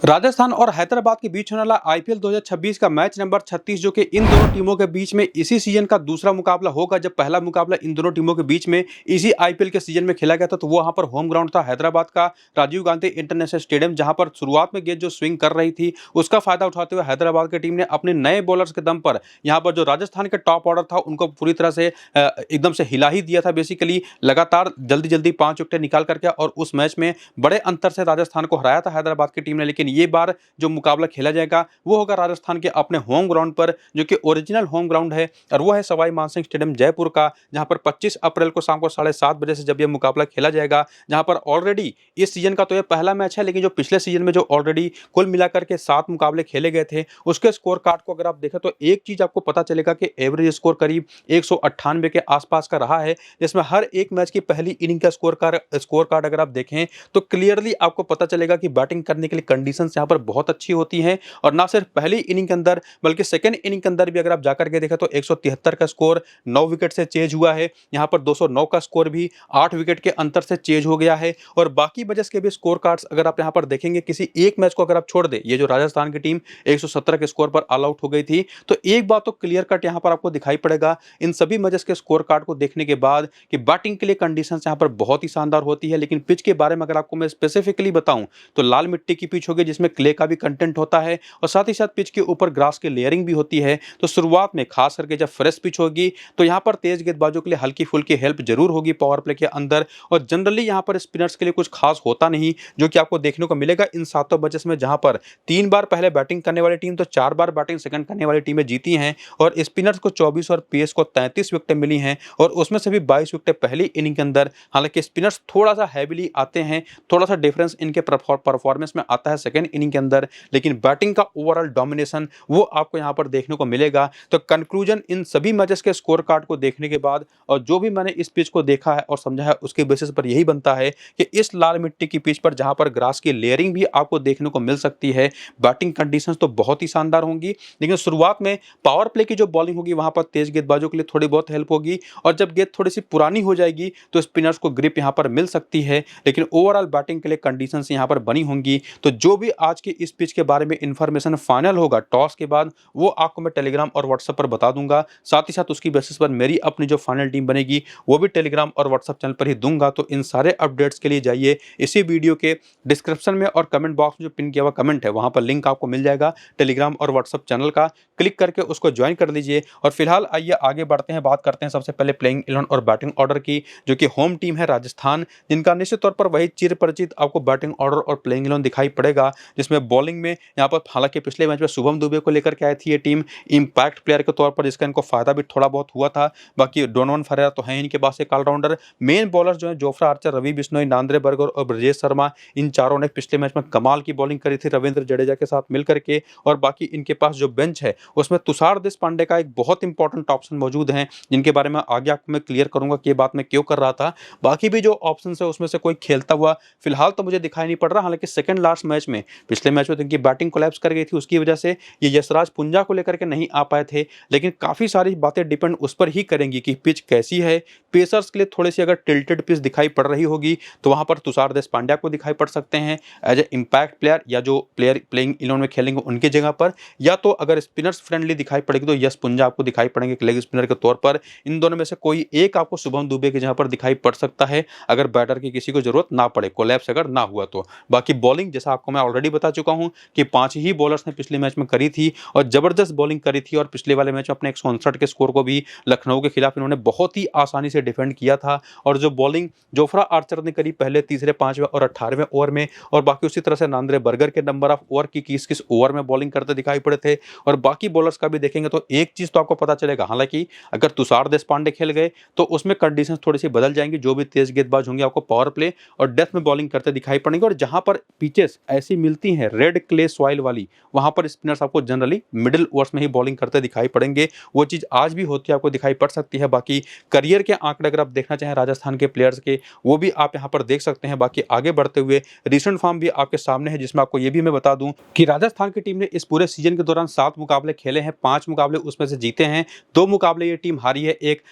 राजस्थान और हैदराबाद के बीच होने वाला आईपीएल 2026 का मैच नंबर 36 जो कि इन दोनों टीमों के बीच में इसी सीजन का दूसरा मुकाबला होगा। जब पहला मुकाबला इन दोनों टीमों के बीच में इसी आईपीएल के सीजन में खेला गया था तो वो वहां पर होम ग्राउंड था हैदराबाद का राजीव गांधी इंटरनेशनल स्टेडियम, जहां पर शुरुआत में गेंद जो स्विंग कर रही थी उसका फायदा उठाते हुए हैदराबाद की टीम ने अपने नए बॉलर्स के दम पर यहाँ पर जो राजस्थान के टॉप ऑर्डर था उनको पूरी तरह से एकदम से हिला ही दिया था। बेसिकली लगातार जल्दी जल्दी 5 विकेटें निकाल करके और उस मैच में बड़े अंतर से राजस्थान को हराया था हैदराबाद की टीम ने। लेकिन ये बार जो मुकाबला खेला जाएगा वो होगा राजस्थान के अपने होम ग्राउंड पर, जो कि ओरिजिनल होम ग्राउंड है और वो है सवाई मानसिंह स्टेडियम जयपुर का, जहां पर 25 अप्रैल को शाम को 7:30 बजे से जब ये मुकाबला खेला जाएगा। जहां पर ऑलरेडी इस सीजन का तो ये पहला मैच है, लेकिन जो पिछले सीजन में जो ऑलरेडी कुल मिलाकर के 7 मुकाबले खेले गए थे उसके स्कोर कार्ड को अगर आप देखें तो एक चीज आपको पता चलेगा कि एवरेज स्कोर करीब 198 के आसपास का रहा है, जिसमें हर एक मैच की पहली इनिंग का स्कोर कार्ड अगर आप देखें तो क्लियरली आपको पता चलेगा कि बैटिंग करने के लिए कंडीशंस यहां पर बहुत अच्छी होती हैं। और ना सिर्फ पहली इनिंग के अंदर बल्कि सेकंड इनिंग के अंदर भी अगर आप जाकर के देखें तो 173 का स्कोर 9 विकेट से चेज हुआ है। यहां पर 209 का स्कोर भी 8 विकेट के अंतर से चेज हो गया है। और बाकी वजह के भी स्कोर कार्ड्स अगर आप यहां पर देखेंगे, किसी एक मैच को अगर आप छोड़ दे, ये जो राजस्थान की टीम 117 के स्कोर पर ऑल आउट हो गई थी, तो एक बात तो क्लियर कट यहां पर आपको दिखाई पड़ेगा इन सभी मैचेस के स्कोर कार्ड को देखने के बाद कि बैटिंग के लिए कंडीशंस यहां पर बहुत ही शानदार होती है। लेकिन पिच के बारे में अगर आपको मैं स्पेसिफिकली बताऊं तो लाल मिट्टी की पिच होगी जिसमें क्ले का भी कंटेंट होता है और साथ ही साथ पिच के ऊपर ग्रास की लेयरिंग भी होती है। तो शुरुआत में खास करके जब फ्रेश पिच होगी तो यहां पर तेज गेंदबाजों के लिए हल्की फुल्की हेल्प जरूर होगी पावर प्ले के अंदर। और जनरली यहां पर स्पिनर्स के लिए कुछ खास होता नहीं, जो कि आपको देखने को मिलेगा इन 7 मैचेस में, जहां पर 3 बार पहले बैटिंग करने वाली टीम तो 4 बार बैटिंग सेकंड करने वाली टीमें जीती हैं। और स्पिनर्स को 24 और पेस को 33 विकेटें मिली हैं और उसमें से भी 22 विकेटें पहली इनिंग के अंदर। हालांकि स्पिनर्स थोड़ा सा हैविली आते हैं, थोड़ा सा डिफरेंस इनके परफॉर्मेंस में आता है सेकंड इनिंग के अंदर, लेकिन बैटिंग का ओवरऑल डोमिनेशन वो आपको यहां पर देखने को मिलेगा। तो कंक्लूजन इन सभी मैचेस के स्कोर कार्ड को देखने के बाद और जो भी मैंने इस पिच को देखा है और समझा है उसके बेसिस पर यही बनता है कि इस लाल मिट्टी की पिच पर जहां पर ग्रास की लेयरिंग भी आपको देखने को मिल सकती है, बैटिंग कंडीशंस तो बहुत ही शानदार होंगी। लेकिन शुरुआत में पावर प्ले की जो बॉलिंग होगी वहां पर तेज गेंदबाजों के लिए थोड़ी बहुत हेल्प होगी और जब गेंद थोड़ी सी पुरानी हो जाएगी तो स्पिनर्स को ग्रिप यहां पर मिल सकती है। लेकिन ओवरऑल बैटिंग के लिए कंडीशंस यहां पर बनी होंगी। तो जो भी आज की इस पिच के बारे में इंफॉर्मेशन फाइनल होगा टॉस के बाद वो आपको मैं टेलीग्राम और व्हाट्सएप पर बता दूंगा। साथ ही साथ उसकी बेसिस पर मेरी अपनी जो फाइनल टीम बनेगी वो भी टेलीग्राम और व्हाट्सएप चैनल पर ही दूंगा। तो इन सारे अपडेट्स के लिए जाइए इसी वीडियो के डिस्क्रिप्शन में और कमेंट बॉक्स में जो पिन किया हुआ कमेंट है वहां पर लिंक आपको मिल जाएगा टेलीग्राम और व्हाट्सएप चैनल का, क्लिक करके उसको ज्वाइन कर लीजिए। और फिलहाल आइए आगे बढ़ते हैं, बात करते हैं सबसे पहले प्लेइंग 11 और बैटिंग ऑर्डर की, जो कि होम टीम है राजस्थान, जिनका निश्चित तौर पर वही चिर परिचित आपको बैटिंग ऑर्डर और प्लेइंग 11 दिखाई पड़ेगा। जिसमें बॉलिंग में यहाँ पर हालांकि पिछले मैच में शुभम दुबे को लेकर के आई थी ये टीम इंपैक्ट प्लेयर के तौर पर, जिसका इनको फायदा भी थोड़ा बहुत हुआ था। बाकी डोनोवन फरेरा तो है इनके पास एक ऑलराउंडर। मेन बॉलर जो है Jofra Archer, Ravi Bishnoi, Nandre Burger और ब्रजेश शर्मा, इन चारों ने पिछले मैच में कमाल की बॉलिंग करी थी रविंद्र जडेजा के साथ मिलकर के। और बाकी इनके पास जो बेंच है उसमें तुषार देशपांडे का एक बहुत इंपॉर्टेंट ऑप्शन मौजूद है, जिनके बारे में आगे आपको मैं क्लियर करूंगा कि ये बात मैं क्यों कर रहा था। बाकी भी जो ऑप्शन है उसमें से कोई खेलता हुआ फिलहाल तो मुझे दिखाई नहीं पड़ रहा। हालांकि सेकंड लास्ट मैच में पिछले मैच में तो इनकी बैटिंग कोलैप्स कर गई थी, उसकी वजह से ये यशराज पुंजा को लेकर के नहीं आ पाए थे। लेकिन काफी सारी बातें डिपेंड उस पर ही करेंगी कि पिच कैसी है। पेसर्स के लिए थोड़ी सी अगर टिल्टेड पिच दिखाई पड़ रही होगी तो वहां पर तुषार देशपांडे को दिखाई पड़ सकते हैं एज ए इंपैक्ट प्लेयर, या जो प्लेयर प्लेइंग 11 में खेलेंगे उनकी जगह पर। या तो अगर स्पिनर्स फ्रेंडली दिखाई पड़ेगी तो यश पुंजा आपको दिखाई पड़ेंगे लेग स्पिनर के तौर पर। इन दोनों में से कोई एक आपको शुभम दुबे की जगह पर दिखाई पड़ सकता है अगर बैटर की किसी को जरूरत ना पड़े, कोलैप्स अगर ना हुआ तो। बाकी बॉलिंग जैसा आपको मैं ऑलरेडी बता चुका हूं कि 5 ही बॉलर्स ने पिछले मैच में करी थी और जबरदस्त बॉलिंग करी थी। और पिछले वाले मैच में अपने 159 के स्कोर को भी लखनऊ के खिलाफ इन्होंने बहुत ही आसानी से डिफेंड किया था। और जो बॉलिंग जोफ्रा आर्चर ने करी पहले, तीसरे, 5वें और 18वें ओवर में, और बाकी उसी तरह से नांद्रे बर्गर के नंबर ऑफ ओवर की किस किस ओवर में बॉलिंग करते दिखाई पड़े थे। और बाकी बॉलर्स का भी देखेंगे तो एक चीज तो आपको पता चलेगा, हालांकि अगर तुषार देशपांडे खेल गए तो उसमें कंडीशंस थोड़ी सी बदल जाएंगी। जो भी तेज गेंदबाज होंगे आपको पावर प्ले और डेथ में बॉलिंग करते दिखाई पड़ेंगे। और जहां पर पिचेस ऐसी मिलती हैं रेड क्ले सॉइल वाली, वहां पर स्पिनर्स आपको जनरली मिडिल ओवर्स में ही बॉलिंग करते दिखाई पड़ेंगे। वो चीज आज भी होती है, आपको दिखाई पड़ सकती है। बाकी करियर के आंकड़े अगर आप देखना चाहें राजस्थान के प्लेयर्स के, वो भी आप यहां पर देख सकते हैं। बाकी आगे बढ़ते हुए रिसेंट फॉर्म भी आपके सामने है, जिसमें आपको ये भी मैं बता दूं कि राजस्थान की टीम ने इस पूरे सीजन के दौरान 7 मुकाबले खेले हैं, 5 मुकाबले उसमें से जीते हैं, 2 मुकाबले ये टीम हारी है। एक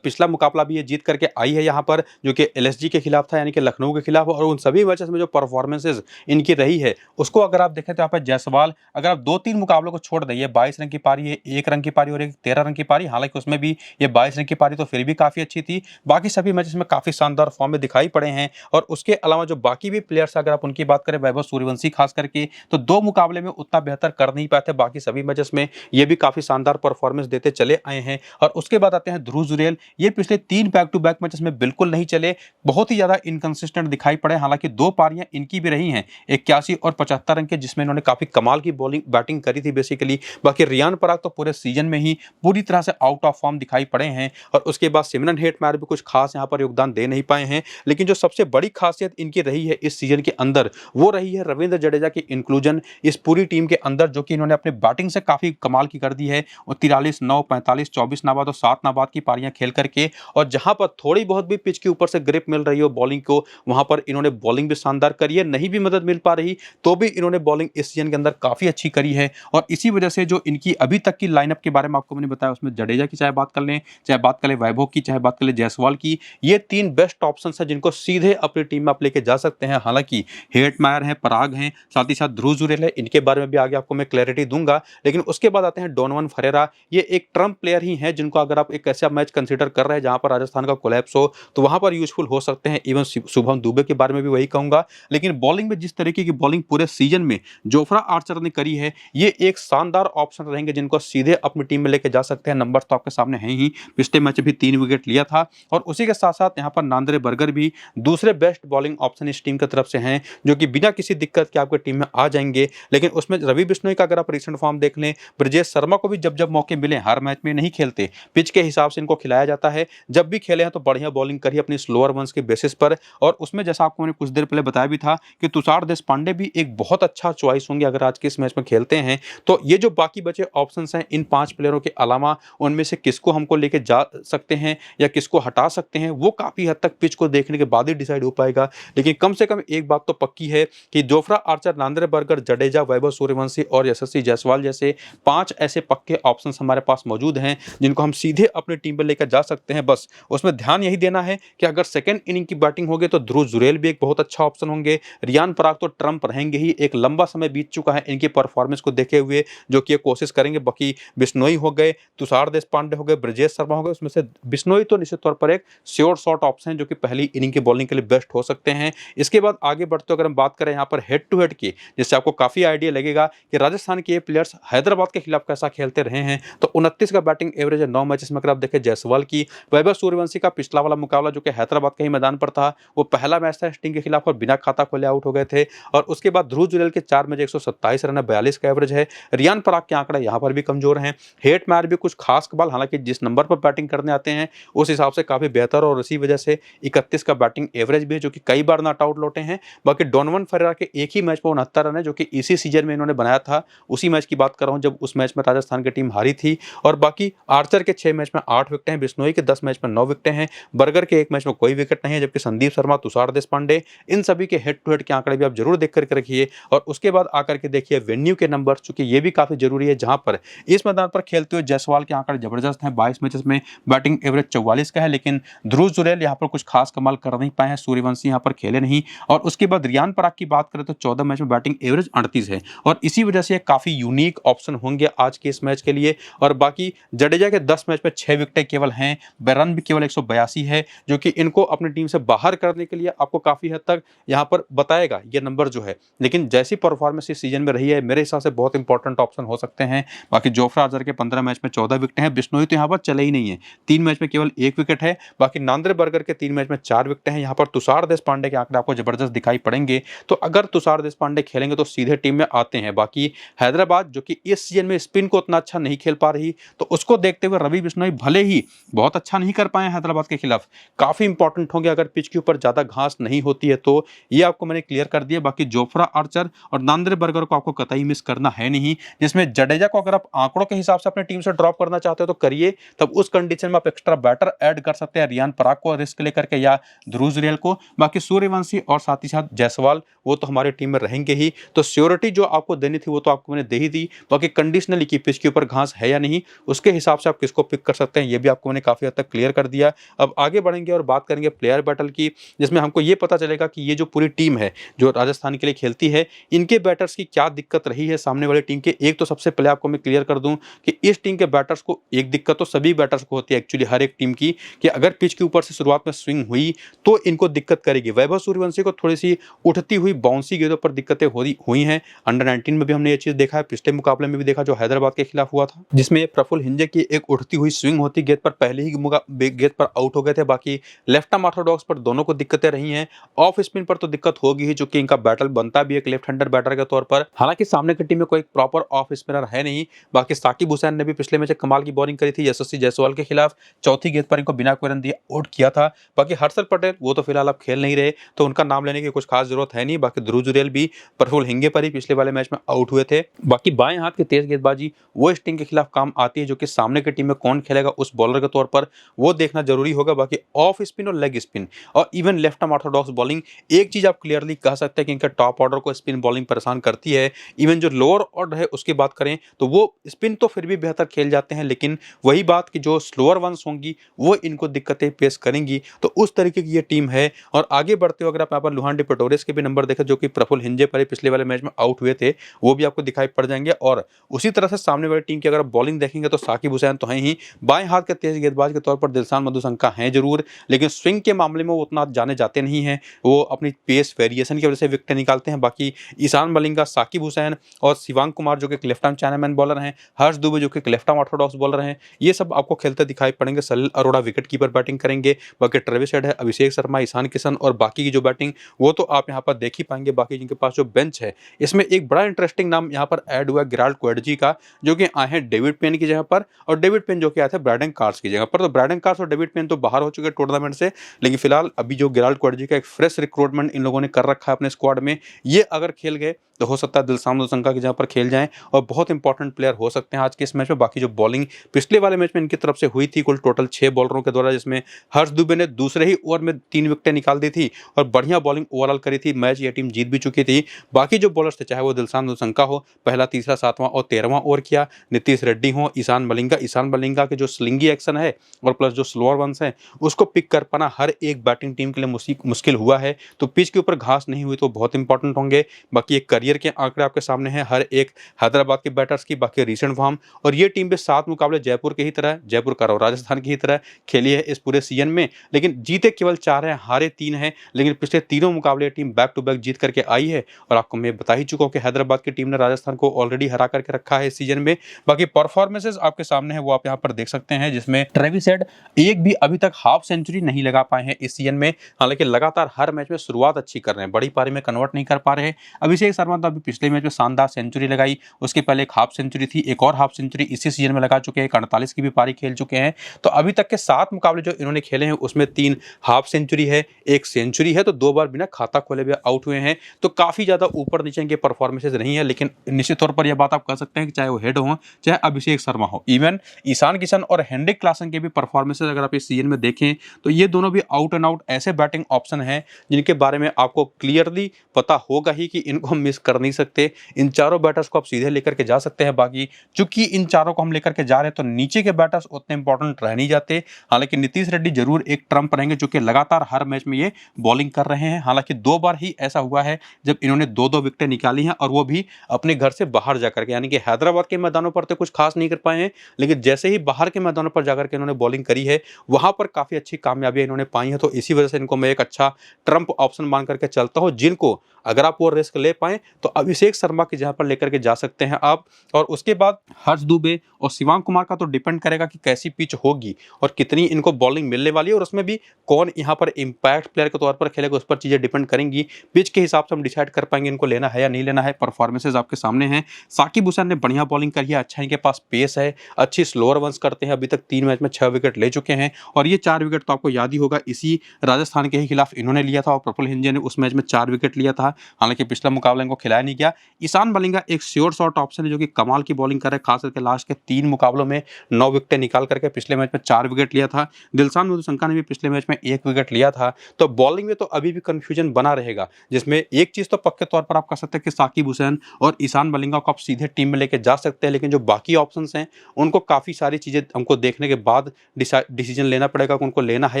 पिछला मुकाबला भी ये जीत करके आई है यहाँ पर, जो कि एलएसजी के खिलाफ था, यानी कि लखनऊ के खिलाफ। और उन सभी मैचेस में जो परफॉर्मेंसेज इनकी रही है है उसको अगर आप देखें तो यहाँ पर जायसवाल अगर आप 2-3 मुकाबलों को छोड़ दें, 22 रन की पारी है, 1 रन की पारी और एक 13 रन की पारी, हालांकि उसमें भी ये 22 रन की पारी तो फिर भी काफी अच्छी थी। बाकी सभी मैचेस में काफी शानदार फॉर्म में दिखाई पड़े हैं। और उसके अलावा जो बाकी भी प्लेयर्स अगर आप उनकी बात करें, वैभव सूर्यवंशी खास करके, तो 2 मुकाबले में उतना बेहतर कर नहीं पाए थे। बाकी सभी मैचेस में ये भी काफी शानदार परफॉर्मेंस देते चले आए हैं। और उसके बाद आते हैं ध्रुव जुरैल, ये पिछले 3 बैक टू बैक मैचेस में बिल्कुल नहीं चले, बहुत ही ज्यादा इनकंसिस्टेंट दिखाई पड़े। हालांकि 2 पारियां इनकी भी रही हैं 81 और 75 रन के, जिसमें इन्होंने काफी कमाल की बॉलिंग बैटिंग करी थी बेसिकली। बाकी रियान पराग तो पूरे सीजन में ही पूरी तरह से आउट ऑफ फॉर्म दिखाई पड़े हैं। और उसके बाद सिमरन हेटमायर भी कुछ खास यहां पर योगदान दे नहीं पाए हैं। लेकिन जो सबसे बड़ी खासियत इनकी रही है इस सीजन के अंदर, वो रही है रविंद्र जडेजा की इंक्लूजन इस पूरी टीम के अंदर, जो कि इन्होंने अपने बैटिंग से काफी कमाल की कर दी है। और 43, 9, 45, 24 नाबाद और 7 नाबाद की पारियां खेल करके, और जहां पर थोड़ी बहुत भी पिच के ऊपर से ग्रिप मिल रही हो बॉलिंग को, वहां पर इन्होंने बॉलिंग भी शानदार करी है। नहीं भी मदद मिल पा रही तो भी इन्होंने बॉलिंग इस सीजन के अंदर काफी अच्छी करी है। और इसी वजह से जो इनकी अभी तक की लाइनअप के बारे में आपको मैंने बताया, उसमें जडेजा की चाहे बात कर लें, चाहे बात कर लें वैभव की, चाहे बात कर लें जायसवाल की, ये 3 बेस्ट ऑप्शन है जिनको सीधे अपनी टीम में आप लेके जा सकते हैं। हालांकि हेटमायर हैं, पराग हैं, साथ ही साथ ध्रुव जुरैल है, इनके बारे में भी आगे आपको मैं क्लैरिटी दूंगा। लेकिन उसके बाद आते हैं डोनोवन फरेरा, ये एक ट्रम्प प्लेयर ही हैं जिनको अगर आप एक ऐसा मैच कंसीडर कर रहे हैं जहां पर राजस्थान का कोलैप्स हो, तो वहां पर यूजफुल हो सकते हैं। इवन शुभम दुबे के बारे में भी वही कहूंगा। लेकिन बॉलिंग में जिस तरीके की बॉलिंग पूरे सीजन में जोफ्रा आर्चर ने करी है, ये एक शानदार ऑप्शन रहेंगे जिनको सीधे अपनी टीम में लेके जा सकते हैं। नंबर तो आपके सामने है ही, पिछले मैच भी 3 विकेट लिया था। और उसी के साथ साथ यहाँ पर नांद्रे बर्गर भी दूसरे बेस्ट बॉलिंग ऑप्शन इस टीम की तरफ से हैं, जो कि बिना किसी दिक्कत के आपकी टीम में आ जाएंगे। लेकिन उसमें रवि बिश्नोई का अगर आप रिसेंट फॉर्म देख लें, ब्रजेश शर्मा को भी जब जब मौके मिले, हर मैच में नहीं खेलते, पिच के हिसाब से इनको खिलाया जाता है। जब भी खेले हैं तो बढ़िया बॉलिंग करी अपनी स्लोअर वंस के बेसिस पर। और उसमें जैसा आपको मैंने कुछ देर पहले बताया भी था कि तुषार देशपांडे भी एक बहुत अच्छा चॉइस होंगे अगर आज के इस मैच में खेलते हैं। तो ये जो बाकी बचे ऑप्शंस हैं इन 5 प्लेयरों के अलावा, उनमें से किसको हमको लेके जा सकते हैं या किसको हटा सकते हैं, वो काफी हद तक पिच को देखने के बाद ही डिसाइड हो पाएगा। लेकिन कम से कम एक बात तो पक्की है कि Jofra Archer, Nandre Burger, Jadeja, Vaibhav Suryavanshi और यशस्वी जायसवाल जैसे 5 ऐसे पक्के ऑप्शंस हमारे पास मौजूद हैं जिनको हम सीधे अपनी टीम पर लेकर जा सकते हैं। बस उसमें ध्यान यही देना है कि अगर सेकंड इनिंग की बैटिंग होगी तो ध्रुव जुरैल भी एक बहुत अच्छा ऑप्शन होंगे। रियान पराग तो ट्रम्प रहेंगे ही, एक लंबा समय बीत चुका है इनकी परफॉर्मेंस को देखे हुए, जो कि ये कोशिश करेंगे। बाकी बिश्नोई हो गए, तुषार देशपांडे हो गए, ब्रजेश शर्मा हो गए, उसमें से बिश्नोई तो निश्चित तौर पर एक श्योर शॉट ऑप्शन है जो कि पहली इनिंग की बॉलिंग के लिए बेस्ट हो सकते हैं। इसके बाद आगे बढ़ते अगर हम बात करें यहाँ पर हेड टू हेड की, जिससे आपको काफी आइडिया लगेगा कि राजस्थान के ये प्लेयर्स हैदराबाद के खिलाफ कैसा खेलते रहे हैं। तो 29 का बैटिंग एवरेज है 9 मैचेस में। अगर आप देखें जायसवाल की, वैभव सूर्यवंशी का पिछला वाला मुकाबला जो कि हैदराबाद के ही मैदान पर था, वो पहला मैच था इस टीम के खिलाफ और बिना खाता खोले आउट हो गए थे। और उसके बाद ध्रुव जुरैल के 4 मैच 127 रन है, 42 का एवरेज है। रियान पराग के आंकड़े यहाँ पर भी कमजोर हैं। हेटमायर भी कुछ खास कमाल, हालांकि जिस नंबर पर बैटिंग करने आते हैं उस हिसाब से काफी बेहतर, और इसी वजह से 31 का बैटिंग एवरेज भी है, जो कि कई बार नॉट आउट लौटे हैं। बाकी डोनोवन फरेरा के एक ही मैच पर 69 रन है, जो कि इसी सीजन में इन्होंने बनाया था। उसी मैच की बात कर रहा हूं जब उस मैच में राजस्थान की टीम हारी थी। और बाकी आर्चर के 6 मैच में 8 विकेटें हैं, बिश्नोई के 10 मैच में 9 विकेटें हैं, बर्गर के 1 मैच में कोई विकेट नहीं है, जबकि संदीप शर्मा, तुषार देशपांडे, इन सभी के हेड टू हेड के आंकड़े भी आप जरूर देख करके रखिए। और उसके बाद आकर के देखिए वेन्यू के नंबर, चूंकि ये भी काफी जरूरी है, जहां पर इस मैदान पर खेलते हुए जायसवाल के आंकड़े जबरदस्त हैं। 22 मैचेस में बैटिंग एवरेज 44 का है, लेकिन ध्रुव जुरैल यहाँ पर कुछ खास कमाल कर नहीं पाए हैं, सूर्यवंशी यहाँ पर खेले नहीं। और उसके बाद रियान पराग की बात करें तो 14 मैच में बैटिंग एवरेज 38 है, और इसी वजह से काफी यूनिक ऑप्शन होंगे आज के इस मैच के लिए। और बाकी जडेजा के 10 मैच में 6 विकेटें केवल हैं, रन भी केवल 182 है, जो कि इनको अपनी टीम से बाहर करने के लिए आपको काफी हद तक यहाँ पर बताएगा ये नंबर जो है। लेकिन जैसी परफॉर्मेंस इस सीजन में रही है, मेरे हिसाब से बहुत इंपॉर्टेंट ऑप्शन हो सकते हैं। बाकी जोफ्रा आर्चर के 15 मैच में 14 विकेट हैं, बिश्नोई तो यहाँ पर चले ही नहीं है, 3 मैच में केवल 1 विकेट है। बाकी नांद्रे बर्गर के 3 मैच में 4 विकेट हैं। यहाँ पर तुषार देशपांडे के आंकड़े आपको जबरदस्त दिखाई पड़ेंगे, तो अगर तुषार देशपांडे खेलेंगे तो सीधे टीम में आते हैं। बाकी हैदराबाद जो कि इस सीजन में स्पिन को उतना अच्छा नहीं खेल पा रही, तो उसको देखते हुए रवि बिश्नोई भले ही बहुत अच्छा नहीं कर पाए हैदराबाद के खिलाफ, काफी इंपॉर्टेंट होंगे अगर पिच के ऊपर ज्यादा घास नहीं होती है तो। ये आपको मैंने क्लियर कर दिया। बाकी जोफ्रा आर्चर और नांद्रे बर्गर को आपको कतई मिस करना है नहीं, जिसमें जडेजा को अगर आप आंकड़ों के हिसाब से अपनी टीम से ड्रॉप करना चाहते हो तो करिए, तब उस कंडीशन में आप एक्स्ट्रा बैटर ऐड कर सकते हैं, रियान पराग को रिस्क लेकर के या ध्रुव जुरैल को। बाकी सूर्यवंशी और साथ ही साथ जायसवाल वो तो हमारी टीम में रहेंगे ही। तो श्योरिटी जो आपको देनी थी वो तो आपको मैंने दे ही दी। बाकी कंडीशनली की पिच के ऊपर घास है या नहीं, उसके हिसाब से आप किसको पिक कर सकते हैं ये भी आपको मैंने काफी हद तक क्लियर कर दिया। अब आगे बढ़ेंगे और बात करेंगे प्लेयर बैटल की, जिसमें हमको ये पता चलेगा कि ये जो पूरी टीम है जो राजस्थान के लिए खेलती है, इनके बैटर्स की क्या दिक्कत रही है सामने वाली टीम के। एक तो सबसे पहले आपको मैं क्लियर कर दूं कि इस टीम के बैटर्स को एक दिक्कत तो सभी बैटर्स को होती है एक्चुअली, हर एक टीम की, कि अगर पिच के ऊपर से शुरुआत में स्विंग हुई तो इनको दिक्कत करेगी। वैभव सूर्यवंशी को थोड़ी सी उठती हुई बाउंसी गेंदों पर दिक्कतें हुई हैं। अंडर 19 में भी हमने ये चीज देखा है, पिछले मुकाबले में भी देखा जो हैदराबाद के खिलाफ हुआ था, जिसमें प्रफुल्ल हिंजे की एक उठती हुई स्विंग होती गेंद पर, पहले ही गेंद पर आउट हो गए थे। बाकी लेफ्ट आर्म ऑर्थोडॉक्स पर दोनों को दिक्कतें रही हैं। ऑफ स्पिन पर तो दिक्कत होगी ही, चूंकि इनका बैटल बनता भी एक लेफ्ट हैंडर बैटर के तौर पर। हालांकि सामने की टीम में कोई प्रॉपर ऑफ स्पिनर है नहीं। बाकी साकिब हुसैन ने भी पिछले मैच कमाल की बॉलिंग करी थी यशस्वी जायसवाल के खिलाफ, चौथी गेंद पर इनको बिना कोई रन दिए आउट किया था। बाकी हर्षल पटेल वो तो फिलहाल अब खेल नहीं रहे, तो उनका नाम लेने की कुछ खास जरूरत है नहीं। बाकी ध्रुव जुरेल भी प्रफुल्ल हिंगे पर ही पिछले वाले मैच में आउट हुए थे। बाकी बाएं हाथ की तेज गेंदबाजी वो इस टीम के खिलाफ काम आती है, जो कि सामने की टीम में कौन खेलेगा उस बॉलर के तौर पर वो देखना जरूरी होगा। बाकी ऑफ स्पिन और लेग स्पिन और even left arm Orthodox bowling, एक चीज आप क्लियरली कह सकते हैं कि इनका टॉप ऑर्डर को स्पिन बॉलिंग परेशान करती है। इवन जो लोअर ऑर्डर है उसकी बात करें तो वो स्पिन तो फिर भी बेहतर खेल जाते हैं, लेकिन वही बात कि जो स्लोअर वंस होंगी वो इनको दिक्कतें पेश करेंगी। तो उस तरीके की ये टीम है। और आगे बढ़ते हुए अगर आप यहाँ पर लुहान डिपोटोरियस के भी नंबर देखें, जो कि प्रफुल्ल हिंजे पर पिछले वाले मैच में आउट हुए थे, वो भी आपको दिखाई पड़ जाएंगे। और उसी तरह से सामने वाली टीम की अगर बॉलिंग देखेंगे तो साकिब हुसैन तो हैं ही, बाएं हाथ के तेज गेंदबाज के तौर पर दिलशान मधुशंका हैं जरूर, लेकिन स्विंग के मामले में वो उतना जाने जाते नहीं हैं। वो अपनी पेस वेरिएशन की वजह से विकेट निकालते हैं। बाकी ईशान मलिंगा, साकिब हुसैन और शिवांग कुमार जो कि लेफ्ट आर्म चाइनामैन बॉलर हैं, हर्ष दुबे जो कि लेफ्ट आर्म ऑर्थोडॉक्स बॉलर हैं, ये सब आपको खेलते दिखाई पड़ेंगे। Salil Arora wicket keeper batting करेंगे। बाकी ट्रेविस हेड है, अभिषेक शर्मा, ईशान किशन और बाकी की जो बैटिंग वो तो आप यहाँ पर देख ही पाएंगे। बाकी जिनके पास जो बेंच है, इसमें एक बड़ा इंटरेस्टिंग नाम यहाँ पर ऐड हुआ है गेराल्ड क्वेडजी का, जो कि आए हैं डेविड पेन की जगह पर, और डेविड पेन जो कि आए थे ब्रैडन कार्स की जगह पर। तो ब्रैडन कार्स और डेविड पेन तो बाहर हो चुके हैं टूर्नामेंट से, लेकिन फिलहाल अभी जो गेराल्ड क्वेडजी का एक फ्रेश रिक्रूटमेंट इन लोगों ने कर रखा है अपने स्क्वाड में, ये अगर खेल गए तो हो सकता है दिलशान मधुशंका की जगह पर खेल जाएं और बहुत इंपॉर्टेंट प्लेयर हो सकते हैं आज के इस मैच में। बाकी जो बॉलिंग पिछले वाले मैच में इनकी तरफ से हुई थी कुल टोटल 6 बॉलरों के द्वारा, जिसमें हर्ष दुबे ने दूसरे ही ओवर में 3 विकेटें निकाल दी थी और बढ़िया बॉलिंग ओवरऑल करी थी। मैच ये टीम जीत भी चुकी थी। बाकी जो बॉलर्स थे, चाहे वो दिलशान मधुशंका हो, पहला, तीसरा, 7वां और 13वां ओवर किया, नीतीश रेड्डी हो, ईशान मलिंगा के जो स्लिंगी एक्शन है और प्लस जो स्लोअर वंस है उसको पिक कर पाना हर एक बैटिंग टीम के लिए मुश्किल हुआ है। तो पिच के ऊपर घास नहीं हुई तो बहुत इंपॉर्टेंट होंगे। बाकी एक करियर के आंकड़े आपके सामने हैं हर एक हैदराबाद के बैटर्स की, बाकी रीसेंट फॉर्म, और ये टीम भी 7 मुकाबले जयपुर के ही तरह, जयपुर का राजस्थान की ही तरह खेली है इस पूरे सीजन में, लेकिन जीते केवल 4 हैं, हारे 3 हैं। लेकिन पिछले तीनों मुकाबले टीम बैक टू बैक जीत करके आई है और आपको मैं बता ही चुका हूं कि हैदराबाद की टीम ने राजस्थान को ऑलरेडी हरा करके रखा है इस सीजन में। बाकी परफॉर्मेंसेस आपके सामने है वो आप यहाँ पर देख सकते हैं, जिसमें ट्रेविस हेड एक भी अभी तक हाफ सेंचुरी नहीं लगा पाए हैं इस सीजन में। हालांकि लगातार हर मैच में शुरुआत अच्छी कर रहे हैं, बड़ी पारी में कन्वर्ट नहीं कर पा रहे हैं। अभिषेक शर्मा तो अभी पिछले मैच में शानदार सेंचुरी लगाई, उसके पहले एक हाफ सेंचुरी थी, एक और हाफ सेंचुरी इसी सीजन में लगा चुके हैं, 48 की भी पारी खेल चुके हैं। तो अभी तक के 7 मुकाबले जो इन्होंने खेले हैं उसमें 3 हाफ सेंचुरी है, 1 सेंचुरी है, तो 2 बार बिना खाता खोले भी आउट हुए हैं। तो काफी ज्यादा ऊपर नीचे के परफॉर्मेंसेज नहीं है, लेकिन निश्चित तौर पर यह बात आप कह सकते हैं कि चाहे वो हेड हो चाहे अभिषेक शर्मा हो, इवन ईशान किशन और हेनरिक क्लासन के भी परफॉर्मेंसेज अगर आप इस सीजन में देखें तो ये दोनों भी आउट एंड आउट ऐसे बैटिंग ऑप्शन हैं जिनके बारे में आपको क्लियरली पता होगा ही कि इनको मिस कर नहीं सकते। इन चारों बैटर्स को आप सीधे लेकर के जा सकते हैं। बाकी चूंकि इन चारों को हम लेकर के जा रहे हैं तो नीचे के बैटर्स उतने इंपॉर्टेंट रह नहीं जाते। हालांकि नीतीश रेड्डी जरूर एक ट्रम्प रहेंगे, जो कि लगातार हर मैच में ये बॉलिंग कर रहे हैं। हालांकि 2 बार ही ऐसा हुआ है जब इन्होंने 2-2 विकेटें निकाली हैं, और वो भी अपने घर से बाहर जाकर के, यानी कि हैदराबाद के मैदानों पर तो कुछ खास नहीं कर पाए हैं, लेकिन जैसे ही बाहर के मैदानों पर जाकर के इन्होंने बॉलिंग करी है वहां पर काफी अच्छी कामयाबियां इन्होंने पाई है। तो इसी वजह से इनको मैं एक अच्छा ट्रम्प ऑप्शन मान करके चलता हूं, जिनको अगर आप वो रिस्क ले पाए तो अभिषेक शर्मा की जगह पर लेकर के जा सकते हैं आप। और उसके बाद हर्ष दुबे और शिवांग कुमार का तो डिपेंड करेगा कि कैसी पिच होगी और कितनी इनको बॉलिंग मिलने वाली है, और उसमें भी कौन यहाँ पर इंपैक्ट प्लेयर के तौर पर खेलेगा, उस पर चीजें डिपेंड करेंगी। पिच के हिसाब से हम डिसाइड कर पाएंगे इनको लेना है या नहीं लेना है। परफॉर्मेंसेज आपके सामने हैं। साकिब हुसैन ने बढ़िया बॉलिंग करी है, अच्छा इनके पास पेस है, अच्छी स्लोअर वंस करते हैं, अभी तक 3 मैच में 6 विकेट ले चुके हैं, और ये 4 विकेट तो आपको याद ही होगा इसी राजस्थान के ही खिलाफ इन्होंने लिया था, और प्रफुल्ल हिंजे ने उस मैच में 4 विकेट लिया था। हालांकि पिछला मुकाबला इनको खिलाया खिलाया नहीं गया। ईशान मलिंगा एक श्योर शॉट ऑप्शन है जो कि कमाल की बॉलिंग कर रहे हैं, खास करके लास्ट के 3 मुकाबलों में 9 विकेटें निकाल करके पिछले मैच में 4 विकेट लिया था। दिलशान मधुशंका ने भी पिछले मैच में 1 विकेट लिया था। तो बॉलिंग में तो अभी भी कंफ्यूजन बना रहेगा, जिसमें एक चीज़ तो पक्के तौर पर आप कह सकते हैं कि साकिब हुसैन और ईशान मलिंगा को आप सीधे टीम में लेके जा सकते हैं, लेकिन जो बाकी ऑप्शंस हैं उनको काफ़ी सारी चीज़ें हमको देखने के बाद डिसीजन लेना पड़ेगा कि उनको लेना है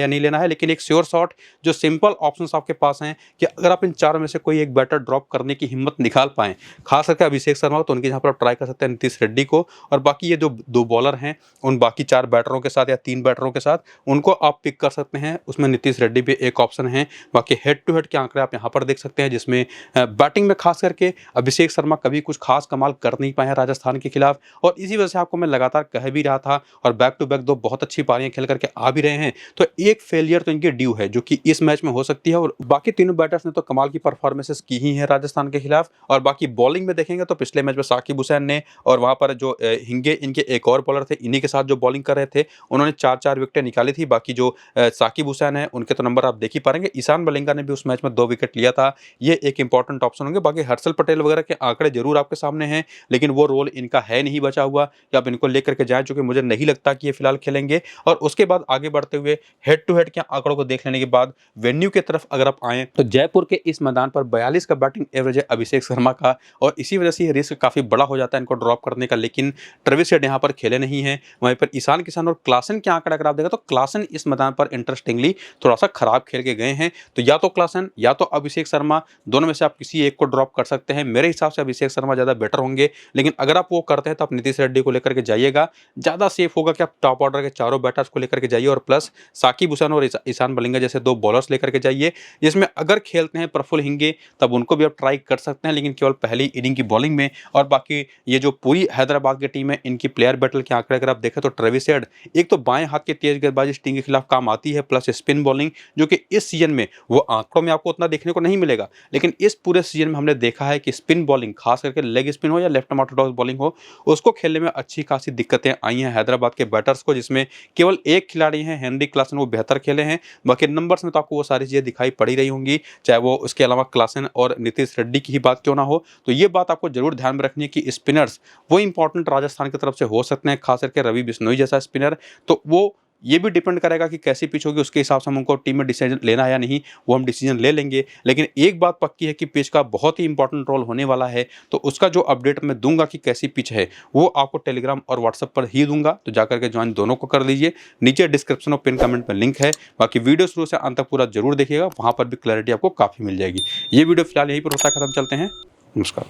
या नहीं लेना है। लेकिन एक श्योर शॉट जो सिंपल ऑप्शंस आपके पास हैं कि अगर आप इन चारों में से कोई एक बैटर ड्रॉप करने की हिम्मत निकाल पाएँ, खास करके अभिषेक शर्मा तो उनके जहाँ पर आप ट्राई कर सकते हैं नीतीश रेड्डी को, और बाकी ये जो 2 बॉलर हैं उन बाकी 4 बैटरों के साथ या 3 बैटरों के साथ उनको आप पिक कर सकते हैं। उसमें नीतीश रेड्डी भी एक ऑप्शन है। बाकी हेड टू हेड के आंकड़े आप यहाँ पर देख सकते हैं, जिसमें बैटिंग में खास करके अभिषेक शर्मा कभी कुछ खास कमाल कर नहीं पाए हैं राजस्थान के खिलाफ, और इसी वजह से आपको मैं लगातार कह भी रहा था, और बैक टू बैक 2 बहुत अच्छी पारियां खेल करके आ भी रहे हैं। तो एक फेलियर तो इनके ड्यू है जो कि इस मैच में हो सकती है, और बाकी तीनों बैटर्स ने तो कमाल की परफॉर्मेंसेस की ही है राजस्थान के खिलाफ। और बाकी बॉलिंग में देखेंगे तो पिछले मैच में साकिब हुसैन ने और वहां पर जो हिंगे इनके एक और बॉलर थे, इन्हीं के साथ जो बॉलिंग कर रहे थे उन्होंने 4-4 विकेटें निकाली थी। बाकी जो साकिब हुसैन है उनके तो नंबर आप देख ही पाएंगे। ईशान मलिंगा ने भी उस मैच में 2 विकेट लिया था, ये एक इंपॉर्टेंट ऑप्शन होंगे। बाकी हर्षल पटेल वगैरह के आंकड़े जरूर आपके सामने हैं, लेकिन वो रोल इनका है नहीं बचा हुआ कि आप इनको लेकर के जाएं, चूंकि मुझे नहीं लगता कि ये फिलहाल खेलेंगे। और उसके बाद आगे बढ़ते हुए हेड टू हेड के आंकड़ों को देख लेने के बाद वेन्यू की तरफ अगर आप आएं तो जयपुर के इस मैदान पर 42 का बैटिंग एवरेज है अभिषेक शर्मा का, और इसी वजह से ये रिस्क काफी बड़ा हो जाता है इनको ड्रॉप करने का। लेकिन ट्रेविस हेड यहाँ पर खेले नहीं है, वहीं पर ईशान किशन और क्लासन के आंकड़े अगर आप देखा तो क्लासन इस मैदान पर इंटरेस्टिंगली थोड़ा सा खराब खेल के गए हैं। तो या तो क्लासन या तो अभिषेक शर्मा, दोनों में से आप किसी एक को ड्रॉप कर सकते हैं। मेरे हिसाब से अभिषेक शर्मा ज़्यादा बेटर होंगे, लेकिन अगर आप वो करते हैं तो आप नीतीश रेड्डी को लेकर के जाइएगा, ज़्यादा सेफ होगा कि आप टॉप ऑर्डर के चारों बैटर्स को लेकर के जाइए, और प्लस साकिब हुसैन और ईशान मलिंगा जैसे 2 बॉलर्स लेकर के जाइए, जिसमें अगर खेलते हैं प्रफुल्ल हिंगे तब उनको भी आप ट्राई कर सकते हैं, लेकिन केवल पहली इनिंग की बॉलिंग में। और बाकी ये जो पूरी हैदराबाद की टीम है इनकी प्लेयर बैटल के आंकड़े अगर आप देखें तो ट्रेविस हेड एक तो बाएं हाथ की तेज गेंदबाजी स्टिंग के खिलाफ काम आती है, प्लस स्पिन बॉलिंग जो कि इस सीजन में वो आंकड़ों में आपको उतना देखने को नहीं मिलेगा, लेकिन इस पूरे सीजन में हमने देखा है कि स्पिन बॉलिंग खास करके लेग स्पिन हो या लेफ्ट ऑर्थोडॉक्स बॉलिंग हो, उसको खेलने में अच्छी खासी दिक्कतें आई हैं हैदराबाद के बैटर्स को, जिसमें केवल एक खिलाड़ी हैं हेनरी क्लासन, वो बेहतर खेले हैं। बाकी नंबर्स में तो आपको वो सारी चीज़ें दिखाई पड़ी रही होंगी, चाहे वो उसके अलावा क्लासन और नीतीश रेड्डी की ही बात क्यों ना हो। तो ये बात आपको जरूर ध्यान में रखनी है कि स्पिनर्स वो इंपॉर्टेंट राजस्थान की तरफ से हो सकते हैं, खास करके रवि बिश्नोई जैसा स्पिनर। तो वो ये भी डिपेंड करेगा कि कैसी पिच होगी, उसके हिसाब से हम उनको टीम में डिसीजन लेना है या नहीं, वो हम डिसीजन ले लेंगे। लेकिन एक बात पक्की है कि पिच का बहुत ही इंपॉर्टेंट रोल होने वाला है, तो उसका जो अपडेट मैं दूंगा कि कैसी पिच है वो आपको टेलीग्राम और व्हाट्सएप पर ही दूंगा, तो जाकर के ज्वाइन दोनों को कर लीजिए। नीचे डिस्क्रिप्शन और पिन कमेंट में लिंक है। बाकी वीडियो शुरू से अंत तक पूरा जरूर देखिएगा, वहाँ पर भी क्लैरिटी आपको काफ़ी मिल जाएगी। ये वीडियो फिलहाल यहीं पर होता है खत्म, चलते हैं, नमस्कार।